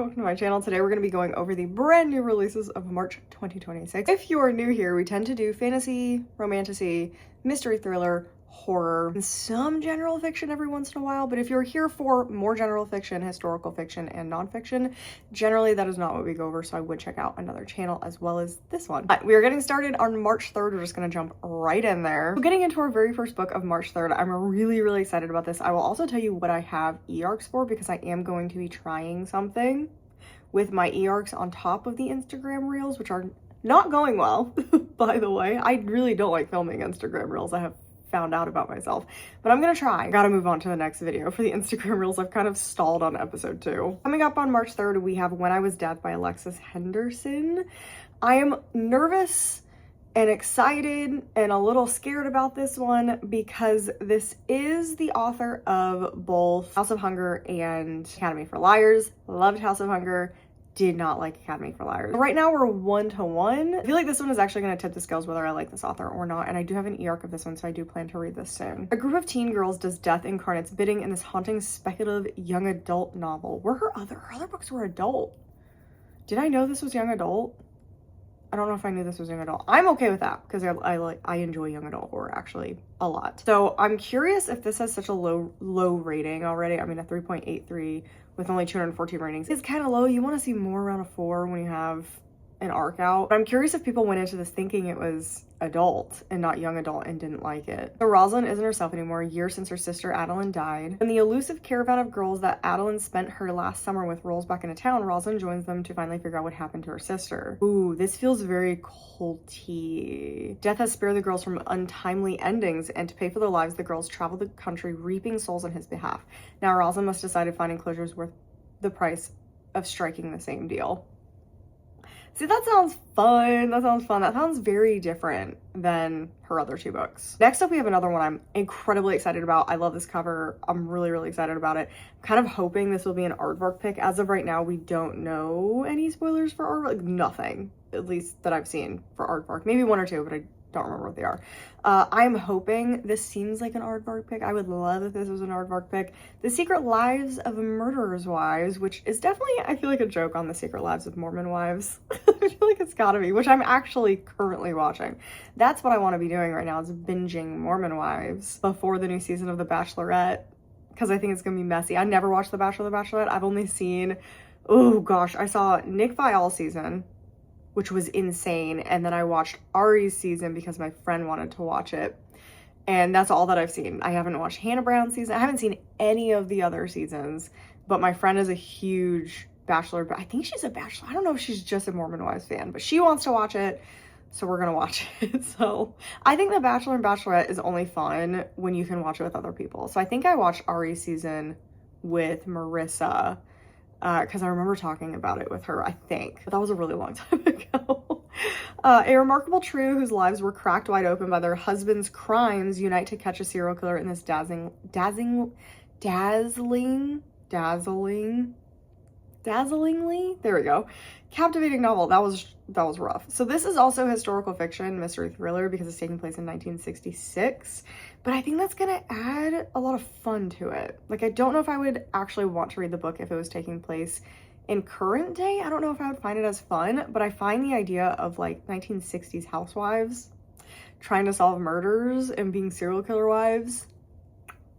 welcome to my channel. Today we're going to be going over the brand new releases of March 2026. If you are new here, we tend to do fantasy, romantasy, mystery thriller, horror, and some general fiction every once in a while, but if you're here for more general fiction, historical fiction, and nonfiction, generally that is not what we go over, so I would check out another channel as well as this one. We are getting started on March 3rd. We're just gonna jump right in there. So getting into our very first book of March 3rd, I'm really excited about this. I will also tell you what I have e-arcs for, because I am going to be trying something with my e-arcs on top of the Instagram reels, which are not going well, by the way. I really don't like filming Instagram reels. I have found out about myself, but I'm gonna try. I gotta move on to the next video for the Instagram reels. I've kind of stalled on episode 2. Coming up on March 3rd, we have When I Was Death by Alexis Henderson. I am nervous and excited and a little scared about this one because this is the author of both House of Hunger and Academy for Liars. Loved House of Hunger. Did not like Academy for Liars. Right now we're 1-1. I feel like this one is actually going to tip the scales whether I like this author or not, and I do have an e-arc of this one, so I do plan to read this soon. A group of teen girls does death incarnate its bidding in this haunting, speculative young adult novel. Her other books were adult. Did I know this was young adult? I don't know if I knew this was young adult. I'm okay with that because I enjoy young adult horror actually a lot. So I'm curious if this has such a low rating already. I mean, a 3.83 with only 214 ratings is kind of low. You want to see more around a 4 when you have an arc out. But I'm curious if people went into this thinking it was adult and not young adult and didn't like it. So Rosalind isn't herself anymore, a year since her sister Adeline died. And the elusive caravan of girls that Adeline spent her last summer with rolls back into town, Rosalind joins them to finally figure out what happened to her sister. Ooh, this feels very culty. Death has spared the girls from untimely endings, and to pay for their lives, the girls travel the country reaping souls on his behalf. Now Rosalind must decide if finding closure is worth the price of striking the same deal. See, that sounds fun. That sounds very different than her other 2 books. Next up, we have another one I'm incredibly excited about. I love this cover. I'm really excited about it. I'm kind of hoping this will be an aardvark pick. As of right now, we don't know any spoilers for aardvark. Like, nothing, at least that I've seen for aardvark. Maybe 1 or 2, but I don't remember what they are. I'm hoping this seems like an aardvark pick. I would love if this was an aardvark pick. The Secret Lives of Murderers' Wives, which is definitely, I feel like, a joke on the Secret Lives of Mormon Wives. I feel like it's gotta be, which I'm actually currently watching. That's what I want to be doing right now, is binging Mormon Wives before the new season of The Bachelorette, because I think it's gonna be messy. I never watched The Bachelor, The Bachelorette. I've only seen, oh gosh, I saw Nick Viall season, which was insane, and then I watched Ari's season because my friend wanted to watch it, and that's all that I've seen. I haven't watched Hannah Brown's season. I haven't seen any of the other seasons, but my friend is a huge Bachelor, but I think she's a Bachelor. I don't know if she's just a Mormon Wives fan, but she wants to watch it, so we're gonna watch it. So I think The Bachelor and Bachelorette is only fun when you can watch it with other people. So I think I watched Ari's season with Marissa, because I remember talking about it with her, I think. But that was a really long time ago. A remarkable trio whose lives were cracked wide open by their husband's crimes unite to catch a serial killer in this dazzlingly, there we go, captivating novel. That was rough. So this is also historical fiction, mystery thriller, because it's taking place in 1966. But I think that's gonna add a lot of fun to it. Like, I don't know if I would actually want to read the book if it was taking place in current day. I don't know if I would find it as fun, but I find the idea of like 1960s housewives trying to solve murders and being serial killer wives.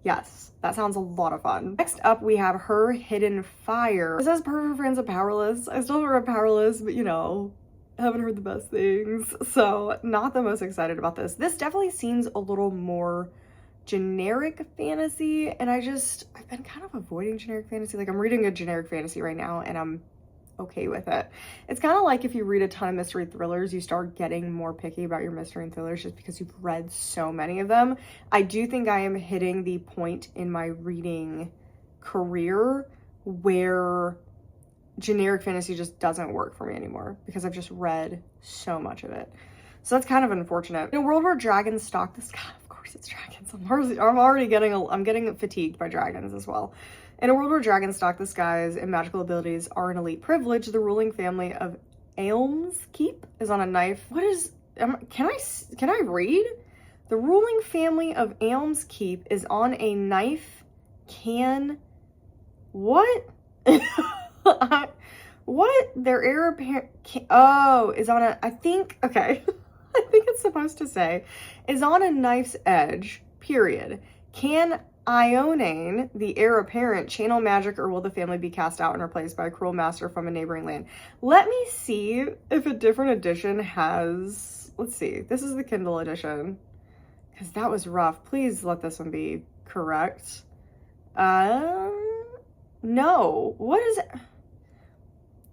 Yes, that sounds a lot of fun. Next up, we have Her Hidden Fire. This says Perfect Friends of Powerless. I still haven't read Powerless, but you know, I haven't heard the best things, so not the most excited about this. This definitely seems a little more generic fantasy, and I've been kind of avoiding generic fantasy. Like, I'm reading a generic fantasy right now, and I'm okay with it. It's kind of like if you read a ton of mystery thrillers, you start getting more picky about your mystery and thrillers just because you've read so many of them. I do think I am hitting the point in my reading career where generic fantasy just doesn't work for me anymore because I've just read so much of it. So that's kind of unfortunate. In a world where dragons stalk the sky, of course it's dragons. I'm getting fatigued by dragons as well. In a world where dragons stalk the skies and magical abilities are an elite privilege, the ruling family of Aelm's Keep is on a knife. What is, can I read? The ruling family of Aelm's Keep is on a knife what? What? Their heir apparent, oh, is on a, I think, okay. I think it's supposed to say, is on a knife's edge, period. Can Ionane, the heir apparent, channel magic, or will the family be cast out and replaced by a cruel master from a neighboring land? Let me see if a different edition has, let's see, this is the Kindle edition, because that was rough. Please let this one be correct. No, what is it?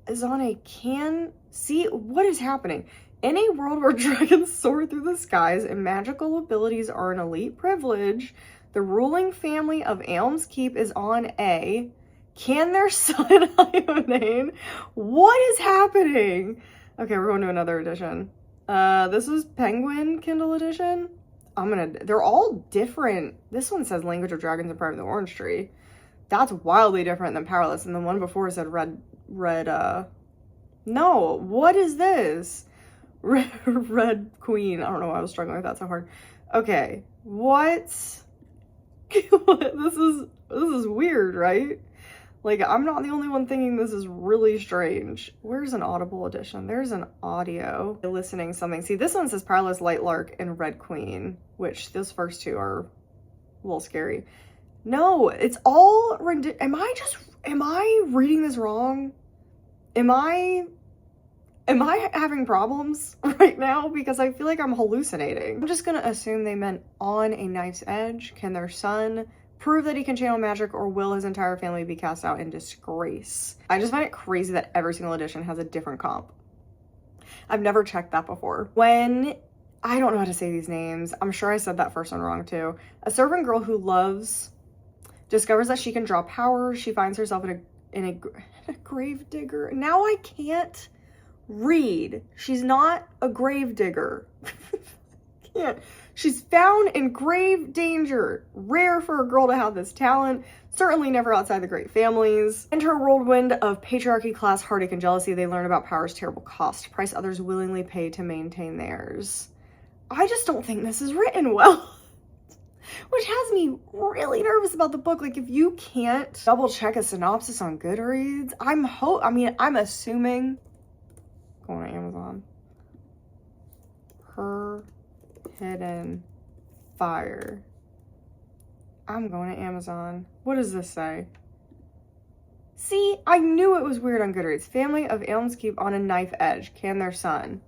Is on a can, see, what is happening? In a world where dragons soar through the skies and magical abilities are an elite privilege, the ruling family of Elm's Keep is on a, can their son Ionane? What is happening? Okay, we're going to another edition. This is Penguin Kindle edition. They're all different. This one says Language of Dragons and Pride of the Orange Tree. That's wildly different than Powerless. And the one before said no, what is this? Red Queen. I don't know why I was struggling with that so hard. Okay, what? This is weird, right? Like, I'm not the only one thinking this is really strange. Where's an Audible edition? There's an audio listening something. See, this one says Powerless, Light Lark, and Red Queen, which those first two are a little scary. No, it's all, am I reading this wrong? Am I having problems right now? Because I feel like I'm hallucinating. I'm just gonna assume they meant on a knife's edge. Can their son prove that he can channel magic, or will his entire family be cast out in disgrace? I just find it crazy that every single edition has a different comp. I've never checked that before. When, I don't know how to say these names. I'm sure I said that first one wrong too. A servant girl who loves, discovers that she can draw power. She finds herself in a grave digger. Now I can't read. She's not a grave digger. Can't. She's found in grave danger. Rare for a girl to have this talent. Certainly never outside the great families. Enter a whirlwind of patriarchy, class, heartache, and jealousy. They learn about power's terrible cost. Price others willingly pay to maintain theirs. I just don't think this is written well. Which has me really nervous about the book. Like, if you can't double check a synopsis on Goodreads, I'm assuming, going to Amazon, Her Hidden Fire. I'm going to Amazon. What does this say? See, I knew it was weird on Goodreads. Family of Elm's Keep on a knife edge. Can their son?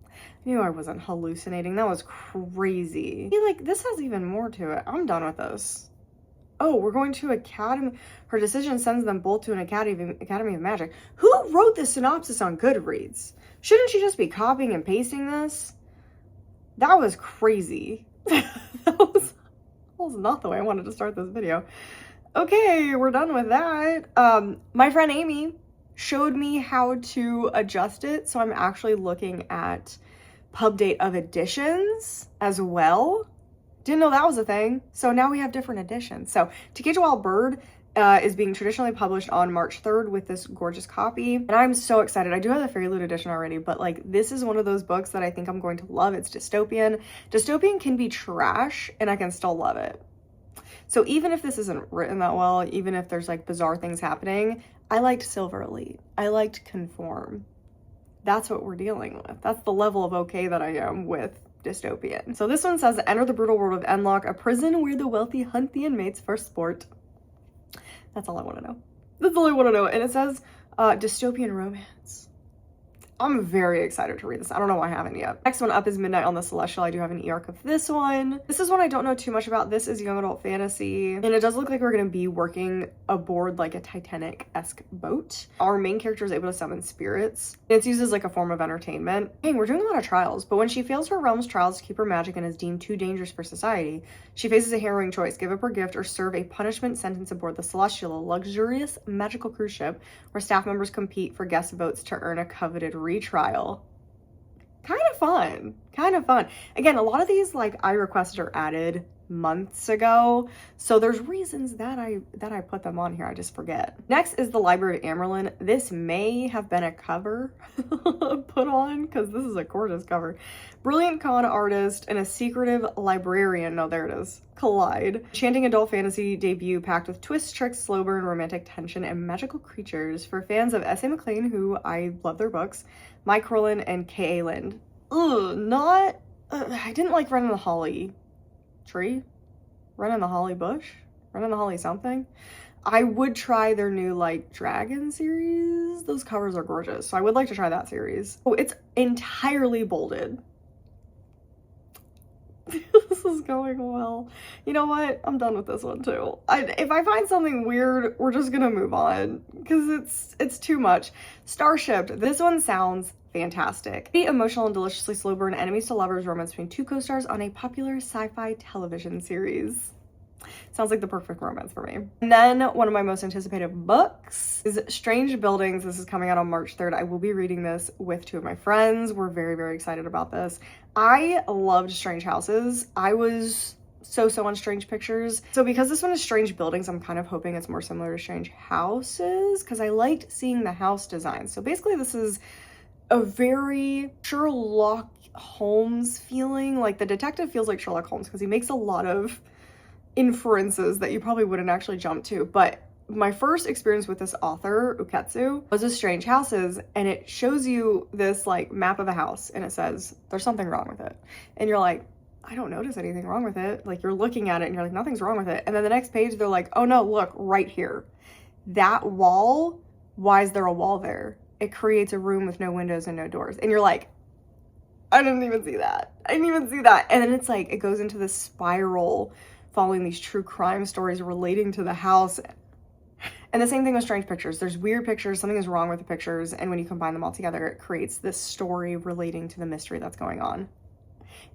I knew I wasn't hallucinating. That was crazy. Like, this has even more to it. I'm done with this. Oh, we're going to Academy. Her decision sends them both to an Academy of Magic. Who wrote this synopsis on Goodreads? Shouldn't she just be copying and pasting this? That was crazy. that was not the way I wanted to start this video. Okay, we're done with that. My friend Amy showed me how to adjust it. So I'm actually looking at pub date of editions as well. Didn't know that was a thing. So now we have different editions. So To Cage a Wild Bird is being traditionally published on March 3rd with this gorgeous copy. And I'm so excited. I do have the Fairy Loot edition already, but like, this is one of those books that I think I'm going to love. It's dystopian. Dystopian can be trash and I can still love it. So even if this isn't written that well, even if there's like bizarre things happening, I liked Silver Elite. I liked Conform. That's what we're dealing with. That's the level of okay that I am with dystopian. So this one says, enter the brutal world of Enlock, a prison where the wealthy hunt the inmates for sport. That's all I want to know. That's all I want to know. And it says dystopian romance. I'm very excited to read this. I don't know why I haven't yet. Next one up is Midnight on the Celestial. I do have an e-arc of this one. This is one I don't know too much about. This is young adult fantasy. And it does look like we're going to be working aboard like a Titanic-esque boat. Our main character is able to summon spirits. It's used as like a form of entertainment. Dang, we're doing a lot of trials. But when she fails her realm's trials to keep her magic and is deemed too dangerous for society, she faces a harrowing choice. Give up her gift or serve a punishment sentence aboard the Celestial, a luxurious magical cruise ship where staff members compete for guest votes to earn a coveted retrial. Kind of fun. Kind of fun. Again, a lot of these like I requested are added months ago, so there's reasons that I put them on here. I just forget. Next is The Library of Amerlin. This may have been a cover put on because this is a gorgeous cover. Brilliant con artist and a secretive librarian, no, there it is, collide. Enchanting adult fantasy debut packed with twists, tricks, slow burn, romantic tension, and magical creatures for fans of S.A. McLean, who I love their books, Mike Corlin, and K.A. Lind. I didn't like Run in the Holly Tree? Run in the Holly Bush? Run in the Holly something? I would try their new, like, dragon series. Those covers are gorgeous, so I would like to try that series. Oh, it's entirely bolded. This is going well. You know what? I'm done with this one too. If I find something weird, we're just gonna move on because it's too much. Starshipped. This one sounds fantastic. The emotional and deliciously slow burn enemies to lovers romance between two co-stars on a popular sci-fi television series. Sounds like the perfect romance for me. And then one of my most anticipated books is Strange Buildings. This is coming out on March 3rd. I will be reading this with two of my friends. We're very, very excited about this. I loved Strange Houses. I was so on Strange Pictures. So because this one is Strange Buildings, I'm kind of hoping it's more similar to Strange Houses because I liked seeing the house design. So basically this is a very Sherlock Holmes feeling. Like the detective feels like Sherlock Holmes because he makes a lot of inferences that you probably wouldn't actually jump to. But my first experience with this author, Uketsu, was with Strange Houses, and it shows you this like map of a house and it says there's something wrong with it. And you're like, I don't notice anything wrong with it. Like you're looking at it and you're like, nothing's wrong with it. And then the next page they're like, oh no, look right here. That wall, why is there a wall there? It creates a room with no windows and no doors. And you're like, I didn't even see that. I didn't even see that. And then it's like, it goes into this spiral following these true crime stories relating to the house. And the same thing with Strange Pictures. There's weird pictures, something is wrong with the pictures, and when you combine them all together, it creates this story relating to the mystery that's going on.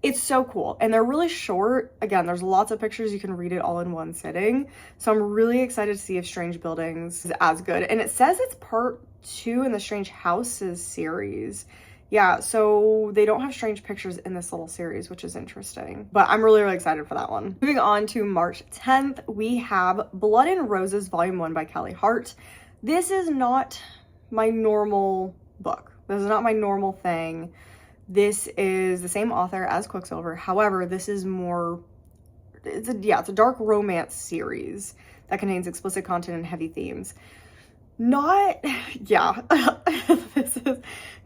It's so cool, and they're really short. Again, there's lots of pictures, you can read it all in one sitting. So I'm really excited to see if Strange Buildings is as good. And it says it's part 2 in the Strange Houses series. Yeah, so they don't have Strange Pictures in this little series, which is interesting. But I'm really, really excited for that one. Moving on to March 10th, we have Blood and Roses Volume 1 by Kelly Hart. This is not my normal book. This is not my normal thing. This is the same author as Quicksilver. However, this is more, it's a dark romance series that contains explicit content and heavy themes. This is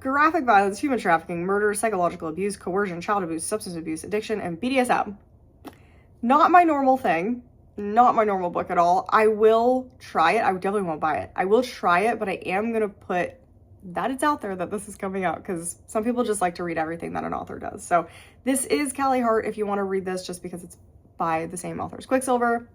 graphic violence, human trafficking, murder, psychological abuse, coercion, child abuse, substance abuse, addiction, and BDSM. Not my normal thing. Not my normal book at all. I will try it. I definitely won't buy it. I will try it, but I am going to put that it's out there that this is coming out because some people just like to read everything that an author does. So this is Kelly Hart if you want to read this just because it's by the same author as Quicksilver.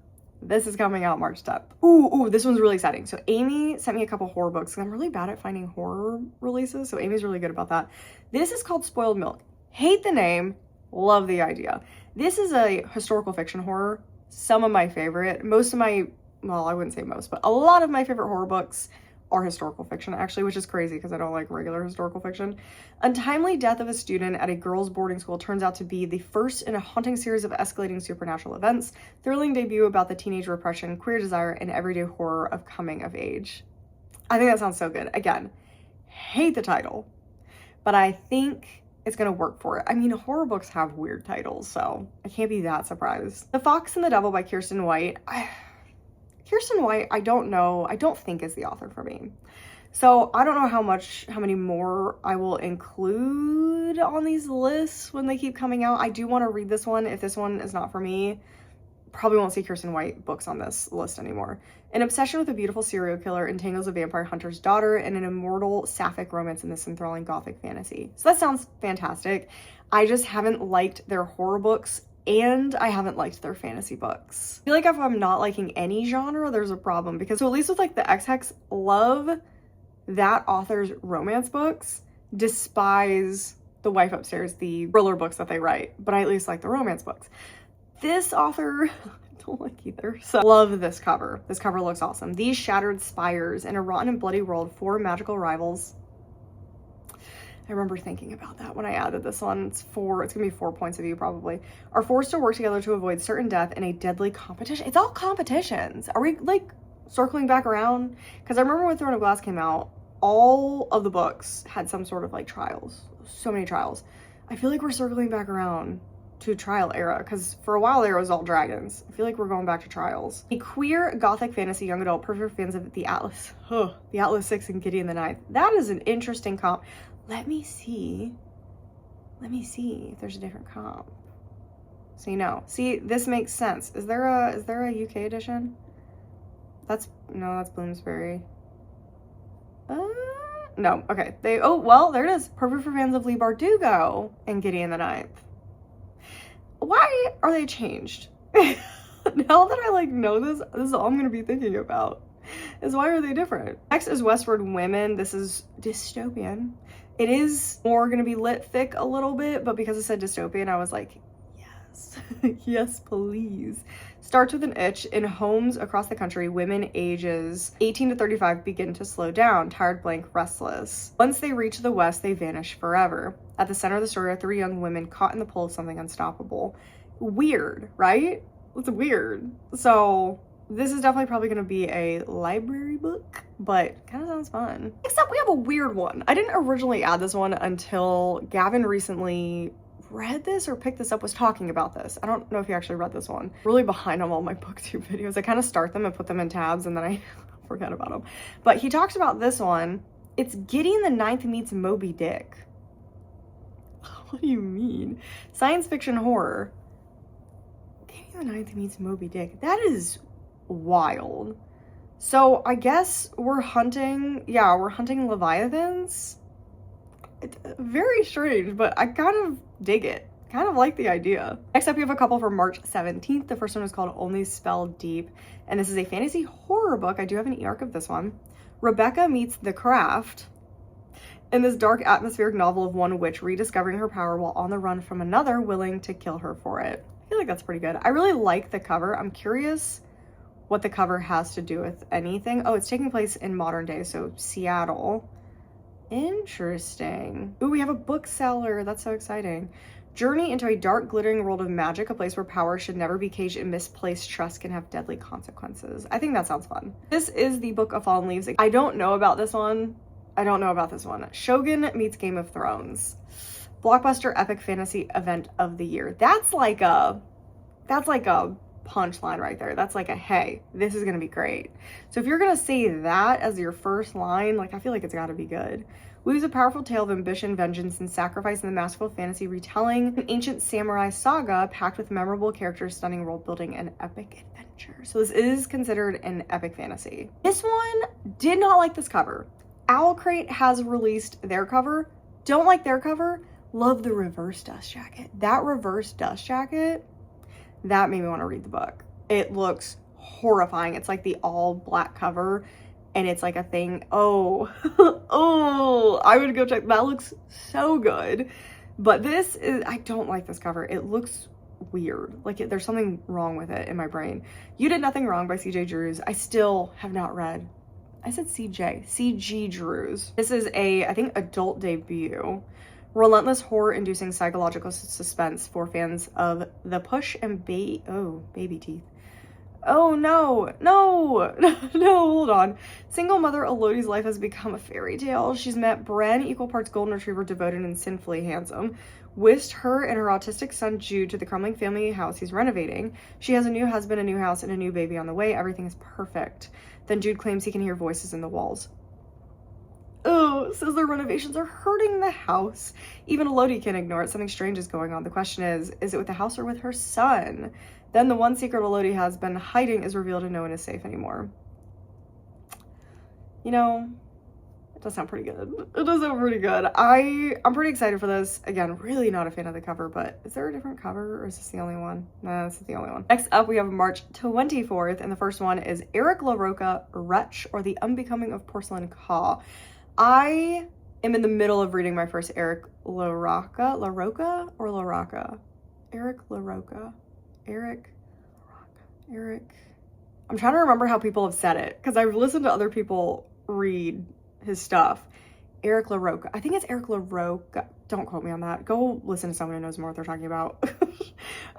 This is coming out March 10th. Ooh, this one's really exciting. So Amy sent me a couple horror books because I'm really bad at finding horror releases. So Amy's really good about that. This is called Spoiled Milk. Hate the name, love the idea. This is a historical fiction horror. Some of my favorite, well, I wouldn't say most, but a lot of my favorite horror books are historical fiction, actually, which is crazy because I don't like regular historical fiction. Untimely death of a student at a girls' boarding school turns out to be the first in a haunting series of escalating supernatural events. Thrilling debut about the teenage repression, queer desire, and everyday horror of coming of age. I think that sounds so good. Again, hate the title, but I think it's gonna work for it. I mean, horror books have weird titles, so I can't be that surprised. The Fox and the Devil by Kirsten White. Kirsten White, I don't think is the author for me. So I don't know how many more I will include on these lists when they keep coming out. I do want to read this one. If this one is not for me, probably won't see Kirsten White books on this list anymore. An obsession with a beautiful serial killer entangles a vampire hunter's daughter in an immortal sapphic romance in this enthralling gothic fantasy. So that sounds fantastic. I just haven't liked their horror books and I haven't liked their fantasy books. I feel like if I'm not liking any genre, there's a problem because so at least with like the X-Hex, love that author's romance books, despise the Wife Upstairs, the thriller books that they write, but I at least like the romance books. This author, I don't like either. So love this cover. This cover looks awesome. These shattered spires in a rotten and bloody world, 4 magical rivals I remember thinking about that when I added this one. It's gonna be 4 points of view probably. Are forced to work together to avoid certain death in a deadly competition. It's all competitions. Are we like circling back around? Because I remember when Throne of Glass came out, all of the books had some sort of like trials. So many trials. I feel like we're circling back around to trial era, because for a while there was all dragons. I feel like we're going back to trials. A queer gothic fantasy young adult, perfect fans of the Atlas. The Atlas 6 and Gideon the Ninth. That is an interesting comp. Let me see if there's a different comp. So you know. See, this makes sense. Is there a UK edition? That's Bloomsbury. No, okay. Well, there it is. Perfect for fans of Lee Bardugo and Gideon the Ninth. Why are they changed? Now that I like know this is all I'm gonna be thinking about. Is why are they different? Next is Westward Women. This is dystopian. It is more gonna be lit fic a little bit, but because it said dystopian, I was like, yes, yes, please. Starts with an itch. In homes across the country, women ages 18 to 35 begin to slow down, tired, blank, restless. Once they reach the West, they vanish forever. At the center of the story are 3 young women caught in the pull of something unstoppable. Weird, right? It's weird. So this is definitely probably going to be a library book, but kind of sounds fun. Except we have a weird one. I didn't originally add this one until Gavin recently read this or picked this up, was talking about this. I don't know if he actually read this one. Really behind on all my booktube videos. I kind of start them and put them in tabs and then I forget about them. But he talks about this one. It's Gideon the Ninth meets Moby Dick. What do you mean? Science fiction horror. Gideon the Ninth meets Moby Dick. That is wild. So I guess we're hunting Leviathans. It's very strange, but I kind of dig it. Kind of like the idea. Next up, we have a couple for March 17th. The first one is called Only Spell Deep, and this is a fantasy horror book. I do have an e-arc of this one. Rebecca meets the Craft. In this dark atmospheric novel of one witch rediscovering her power while on the run from another willing to kill her for it. I feel like that's pretty good. I really like the cover. I'm curious what the cover has to do with anything. Oh, it's taking place in modern day, so Seattle. Interesting. Ooh, we have a bookseller. That's so exciting. Journey into a dark, glittering world of magic, a place where power should never be caged and misplaced trust can have deadly consequences. I think that sounds fun. This is the Book of Fallen Leaves. I don't know about this one. Shogun meets Game of Thrones. Blockbuster epic fantasy event of the year. That's like a punchline right there. That's like a, hey, this is gonna be great. So if you're gonna say that as your first line, like, I feel like it's gotta be good. Weaves a powerful tale of ambition, vengeance, and sacrifice in the masterful fantasy retelling an ancient samurai saga packed with memorable characters, stunning world building, and epic adventure. So this is considered an epic fantasy. This one, did not like this cover. Owlcrate has released their cover. Don't like their cover. Love the reverse dust jacket. That reverse dust jacket, that made me want to read the book. It looks horrifying. It's like the all black cover and it's like a thing. Oh, oh, I would go check. That looks so good. But this is, I don't like this cover. It looks weird. Like there's something wrong with it in my brain. You Did Nothing Wrong by C.J. Drews. I still have not read. I said C.G. Drews. This is a, I think, adult debut. Relentless horror-inducing psychological suspense for fans of the push and baby teeth. Oh no, no, no, hold on. Single mother Elodie's life has become a fairy tale. She's met Bren, equal parts golden retriever, devoted and sinfully handsome. Whisked her and her autistic son Jude to the crumbling family house he's renovating. She has a new husband, a new house, and a new baby on the way. Everything is perfect. Then Jude claims he can hear voices in the walls. Oh, says their renovations are hurting the house. Even Elodie can't ignore it. Something strange is going on. The question is it with the house or with her son? Then the one secret Elodie has been hiding is revealed and no one is safe anymore. You know, it does sound pretty good. It does sound pretty good. I'm pretty excited for this. Again, really not a fan of the cover, but is there a different cover or is this the only one? No, this is the only one. Next up, we have March 24th, and the first one is Eric LaRocca, Wretch, or the Unbecoming of Porcelain Caw. I am in the middle of reading my first Eric LaRocca. LaRocca or LaRocca? Eric LaRocca. Eric. I'm trying to remember how people have said it because I've listened to other people read his stuff. Eric LaRocca. I think it's Eric LaRocca. Don't quote me on that. Go listen to someone who knows more what they're talking about.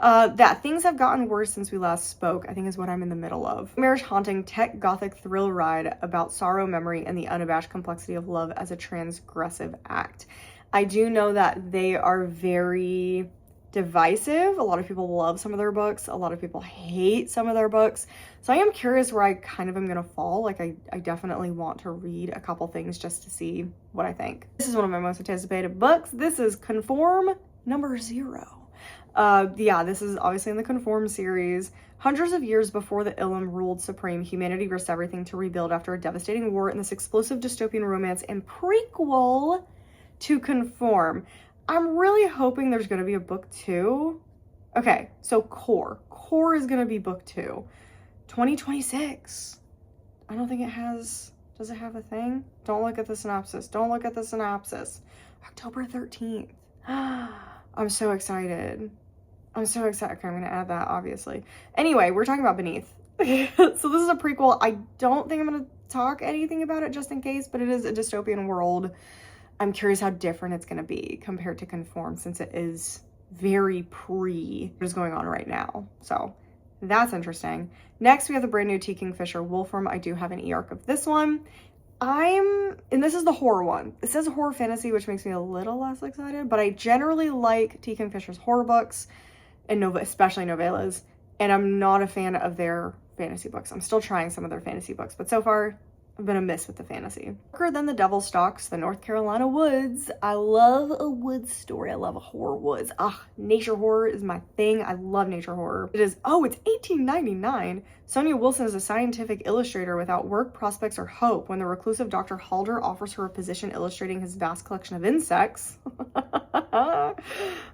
That things have gotten worse since we last spoke, I think is what I'm in the middle of. Marriage haunting tech gothic thrill ride about sorrow, memory, and the unabashed complexity of love as a transgressive act. I do know that they are very divisive. A lot of people love some of their books. A lot of people hate some of their books. So I am curious where I kind of am going to fall. Like I definitely want to read a couple things just to see what I think. This is one of my most anticipated books. This is Conform #0. Yeah, this is obviously in the Conform series. Hundreds of years before the Ilum ruled supreme, humanity risked everything to rebuild after a devastating war in this explosive dystopian romance and prequel to Conform. I'm really hoping there's going to be a book 2. Okay, so Core is going to be book 2. 2026. I don't think it has, does it have a thing? Don't look at the synopsis. Don't look at the synopsis. October 13th. I'm so excited. I'm so excited. Okay, I'm going to add that, obviously. Anyway, we're talking about Beneath. So this is a prequel. I don't think I'm going to talk anything about it just in case, but it is a dystopian world. I'm curious how different it's going to be compared to Conform, since it is very what is going on right now. So that's interesting. Next, we have the brand new T. Kingfisher Wolfram. I do have an e-arc of this one. And this is the horror one. It says horror fantasy, which makes me a little less excited, but I generally like T. Kingfisher's horror books, and especially novellas, and I'm not a fan of their fantasy books. I'm still trying some of their fantasy books, but so far, I've been a miss with the fantasy. Darker Than the Devil Stalks the North Carolina Woods. I love a woods story. I love a horror woods. Nature horror is my thing. I love nature horror. It's $18.99. Sonia Wilson is a scientific illustrator without work, prospects, or hope when the reclusive Dr. Halder offers her a position illustrating his vast collection of insects.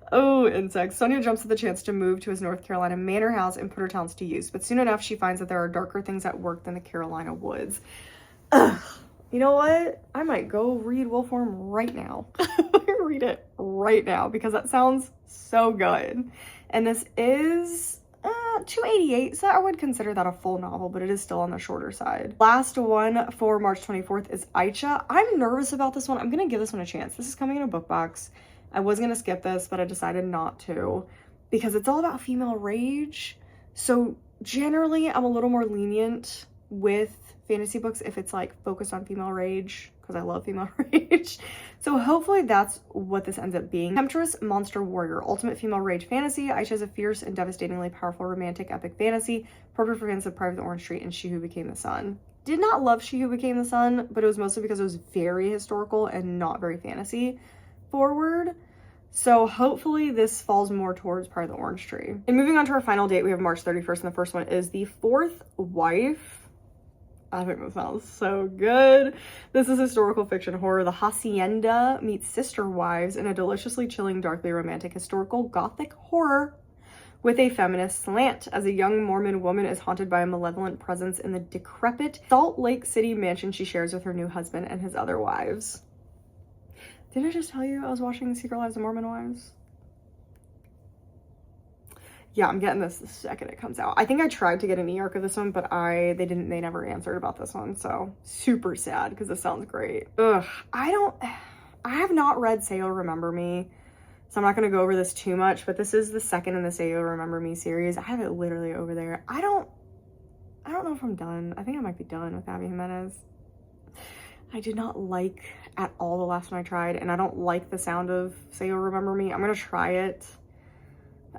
Oh, insects. Sonia jumps at the chance to move to his North Carolina manor house and put her talents to use, but soon enough she finds that there are darker things at work than the Carolina woods. Ugh. You know what? I might go read Wolfram right now. Read it right now because that sounds so good. And this is $2.88, so I would consider that a full novel, but it is still on the shorter side. Last one for March 24th is Aicha. I'm nervous about this one. I'm gonna give this one a chance. This is coming in a book box. I was gonna skip this, but I decided not to because it's all about female rage. So generally, I'm a little more lenient with fantasy books if it's like focused on female rage, because I love female rage. So hopefully that's what this ends up being. Temptress Monster Warrior, ultimate female rage fantasy. Aisha is a fierce and devastatingly powerful romantic epic fantasy, perfect for fans of Pride of the Orange Tree and She Who Became the Sun. Did not love She Who Became the Sun, but it was mostly because it was very historical and not very fantasy forward. So hopefully this falls more towards Pride of the Orange Tree. And moving on to our final date, we have March 31st, and the first one is The Fourth Wife. I think this sounds so good. This is historical fiction horror. The Hacienda meets Sister Wives in a deliciously chilling, darkly romantic, historical gothic horror with a feminist slant, as a young Mormon woman is haunted by a malevolent presence in the decrepit Salt Lake City mansion she shares with her new husband and his other wives. Didn't I just tell you I was watching Secret Lives of Mormon Wives? Yeah, I'm getting this the second it comes out. I think I tried to get an e-arc of this one, but they never answered about this one. So super sad because this sounds great. Ugh, I have not read Say You'll Remember Me, so I'm not going to go over this too much, but this is the second in the Say You'll Remember Me series. I have it literally over there. I don't know if I'm done. I think I might be done with Abby Jimenez. I did not like at all the last one I tried, and I don't like the sound of Say You'll Remember Me. I'm going to try it.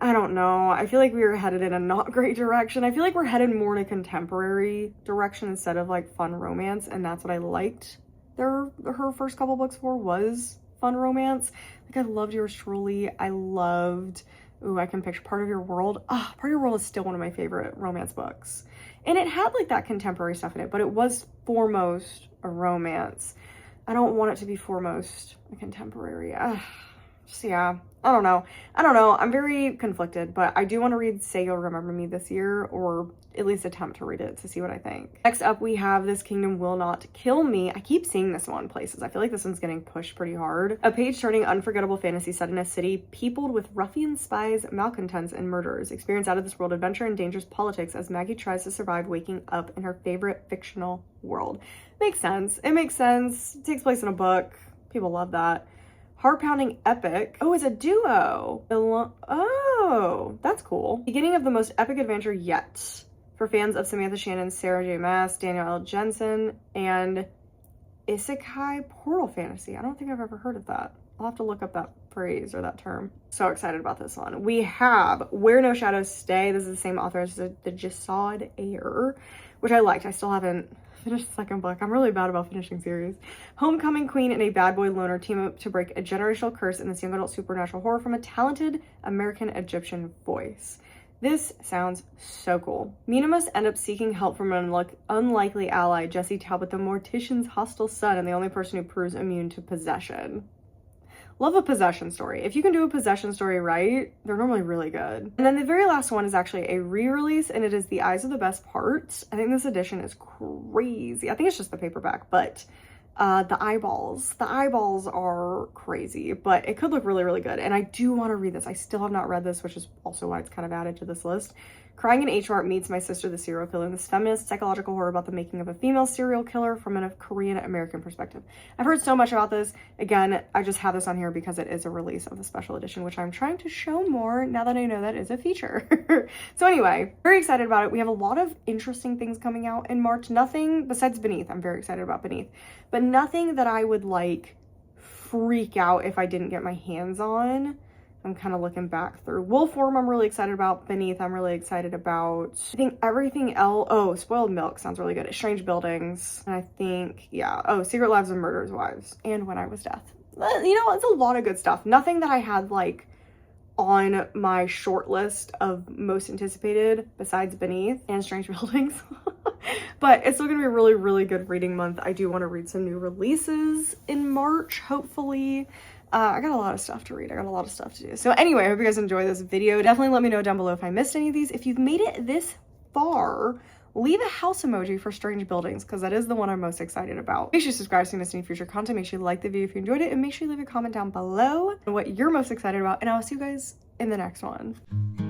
I don't know. I feel like we were headed in a not great direction. I feel like we're headed more in a contemporary direction instead of like fun romance, and that's what I liked her first couple books for, was fun romance. Like I loved Yours Truly. I loved, I Can Picture Part of Your World. Part of Your World is still one of my favorite romance books. And it had like that contemporary stuff in it, but it was foremost a romance. I don't want it to be foremost a contemporary. Yeah, I don't know. I'm very conflicted, but I do want to read Say You'll Remember Me this year, or at least attempt to read it to see what I think. Next up, we have This Kingdom Will Not Kill Me. I keep seeing this one places. I feel like this one's getting pushed pretty hard. A page-turning, unforgettable fantasy set in a city peopled with ruffians, spies, malcontents, and murderers. Experience out-of-this-world adventure and dangerous politics as Maggie tries to survive waking up in her favorite fictional world. Makes sense. It makes sense. It takes place in a book. People love that. Heart-pounding epic. Oh, it's a duo. Oh, that's cool. Beginning of the most epic adventure yet. For fans of Samantha Shannon, Sarah J. Maas, Daniel L. Jensen, and Isekai Portal Fantasy. I don't think I've ever heard of that. I'll have to look up that phrase or that term. So excited about this one. We have Where No Shadows Stay. This is the same author as the Jasad Heir, which I liked. I still haven't finished the second book. I'm really bad about finishing series. Homecoming queen and a bad boy loner team up to break a generational curse in this young adult supernatural horror from a talented American Egyptian voice. This sounds so cool. Mina must end up seeking help from an unlikely ally, Jesse Talbot, the mortician's hostile son, and the only person who proves immune to possession. Love a possession story. If you can do a possession story right, they're normally really good. And then the very last one is actually a re-release, and it is The Eyes of the Best Parts. I think this edition is crazy. I think it's just the paperback, but the eyeballs are crazy, but it could look really, really good. And I do want to read this. I still have not read this, which is also why it's kind of added to this list. Crying in H Mart meets My Sister the Serial Killer. This feminist psychological horror about the making of a female serial killer from a Korean American perspective. I've heard so much about this. Again, I just have this on here because it is a release of the special edition, which I'm trying to show more now that I know that is a feature. So anyway, very excited about it. We have a lot of interesting things coming out in March. Nothing besides Beneath. I'm very excited about Beneath, but nothing that I would like freak out if I didn't get my hands on. I'm kind of looking back through. Wolfworm, I'm really excited about. Beneath, I'm really excited about. I think everything else. Oh, Spoiled Milk sounds really good. Strange Buildings. And I think, yeah. Oh, Secret Lives of Murderers' Wives. And When I Was Death. You know, it's a lot of good stuff. Nothing that I had, like, on my short list of most anticipated besides Beneath and Strange Buildings. But it's still gonna be a really, really good reading month. I do want to read some new releases in March, hopefully. I got a lot of stuff to read. I got a lot of stuff to do. So anyway, I hope you guys enjoy this video. Definitely let me know down below if I missed any of these. If you've made it this far, leave a house emoji for Strange Buildings, because that is the one I'm most excited about. Make sure you subscribe so you miss any future content. Make sure you like the video if you enjoyed it, and make sure you leave a comment down below on what you're most excited about, and I'll see you guys in the next one.